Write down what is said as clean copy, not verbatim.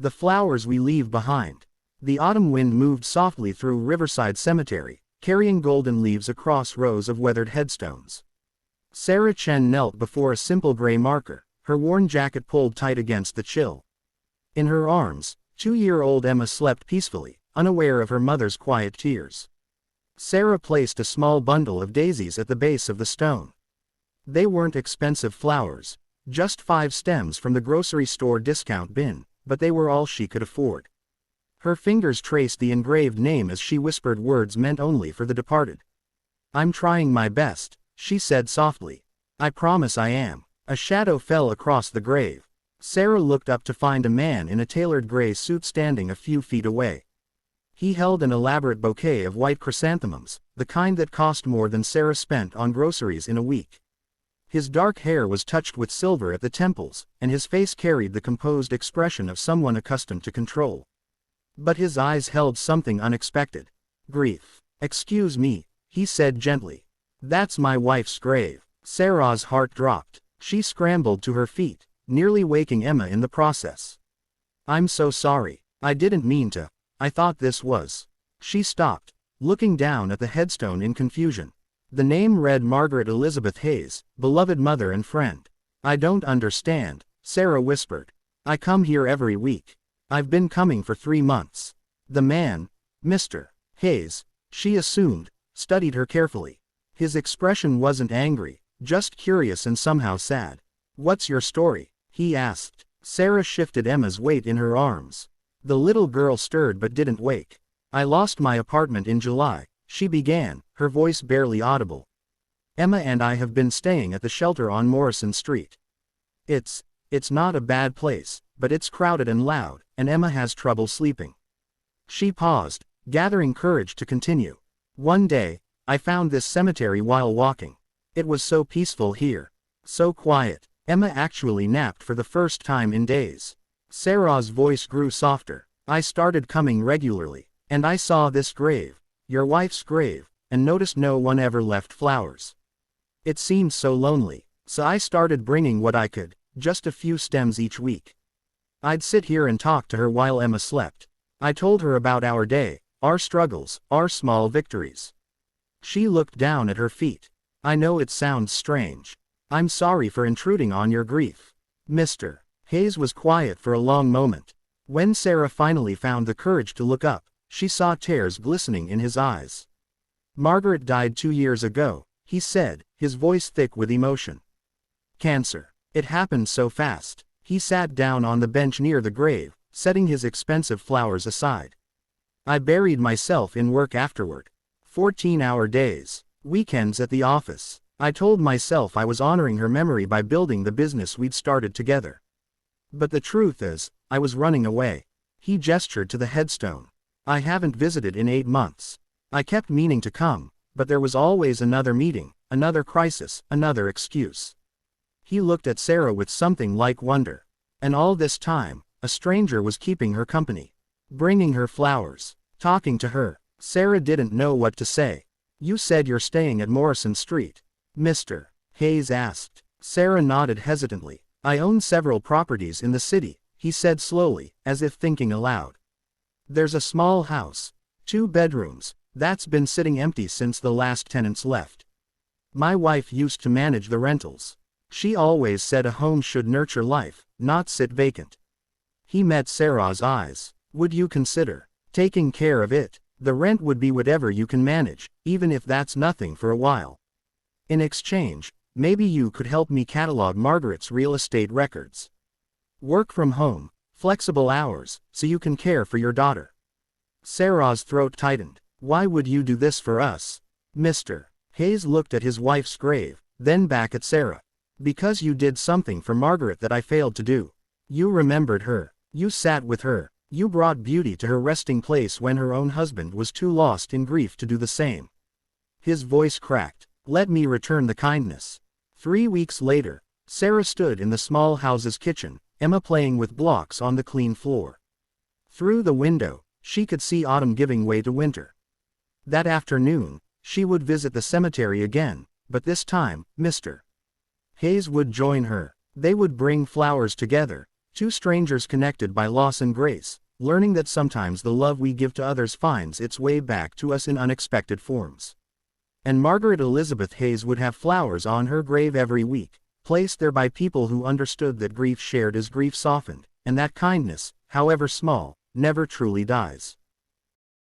The flowers we leave behind. The autumn wind moved softly through Riverside Cemetery, carrying golden leaves across rows of weathered headstones. Sarah Chen knelt before a simple gray marker, her worn jacket pulled tight against the chill. In her arms, 2-year-old Emma slept peacefully, unaware of her mother's quiet tears. Sarah placed a small bundle of daisies at the base of the stone. They weren't expensive flowers, just 5 stems from the grocery store discount bin, but they were all she could afford. Her fingers traced the engraved name as she whispered words meant only for the departed. "I'm trying my best," she said softly. "I promise I am." A shadow fell across the grave. Sarah looked up to find a man in a tailored gray suit standing a few feet away. He held an elaborate bouquet of white chrysanthemums, the kind that cost more than Sarah spent on groceries in a week. His dark hair was touched with silver at the temples, and his face carried the composed expression of someone accustomed to control. But his eyes held something unexpected. Grief. "Excuse me," he said gently. "That's my wife's grave." Sarah's heart dropped. She scrambled to her feet, nearly waking Emma in the process. "I'm so sorry. I didn't mean to. I thought this was." She stopped, looking down at the headstone in confusion. The name read Margaret Elizabeth Hayes, beloved mother and friend. "I don't understand," Sarah whispered. "I come here every week. I've been coming for 3 months." The man, Mr. Hayes, she assumed, studied her carefully. His expression wasn't angry, just curious and somehow sad. "What's your story?" he asked. Sarah shifted Emma's weight in her arms. The little girl stirred but didn't wake. "I lost my apartment in July," she began, her voice barely audible. "Emma and I have been staying at the shelter on Morrison Street. It's not a bad place, but it's crowded and loud, and Emma has trouble sleeping." She paused, gathering courage to continue. "One day, I found this cemetery while walking. It was so peaceful here. So quiet. Emma actually napped for the first time in days." Sarah's voice grew softer. "I started coming regularly, and I saw this grave, your wife's grave, and noticed no one ever left flowers. It seemed so lonely, so I started bringing what I could, just a few stems each week. I'd sit here and talk to her while Emma slept. I told her about our day, our struggles, our small victories." She looked down at her feet. "I know it sounds strange. I'm sorry for intruding on your grief." Mr. Hayes was quiet for a long moment. When Sarah finally found the courage to look up, she saw tears glistening in his eyes. "Margaret died 2 years ago," he said, his voice thick with emotion. "Cancer. It happened so fast." He sat down on the bench near the grave, setting his expensive flowers aside. "I buried myself in work afterward. 14-hour days, weekends at the office. I told myself I was honoring her memory by building the business we'd started together. But the truth is, I was running away." He gestured to the headstone. "I haven't visited in 8 months. I kept meaning to come, but there was always another meeting, another crisis, another excuse." He looked at Sarah with something like wonder. And all this time, a stranger was keeping her company. Bringing her flowers. Talking to her. Sarah didn't know what to say. "You said you're staying at Morrison Street?" Mr. Hayes asked. Sarah nodded hesitantly. "I own several properties in the city," he said slowly, as if thinking aloud. "There's a small house, 2 bedrooms, that's been sitting empty since the last tenants left. My wife used to manage the rentals. She always said a home should nurture life, not sit vacant." He met Sarah's eyes. "Would you consider taking care of it? The rent would be whatever you can manage, even if that's nothing for a while. In exchange, maybe you could help me catalog Margaret's real estate records. Work from home, flexible hours, so you can care for your daughter." Sarah's throat tightened. "Why would you do this for us?" Mr. Hayes looked at his wife's grave, then back at Sarah. "Because you did something for Margaret that I failed to do. You remembered her. You sat with her. You brought beauty to her resting place when her own husband was too lost in grief to do the same." His voice cracked. "Let me return the kindness." 3 weeks later, Sarah stood in the small house's kitchen, Emma playing with blocks on the clean floor. Through the window, she could see autumn giving way to winter. That afternoon, she would visit the cemetery again, but this time, Mr. Hayes would join her. They would bring flowers together, Two strangers connected by loss and grace, learning that sometimes the love we give to others finds its way back to us in unexpected forms. And Margaret Elizabeth Hayes would have flowers on her grave every week, placed there by people who understood that grief shared is grief softened, and that kindness, however small, never truly dies.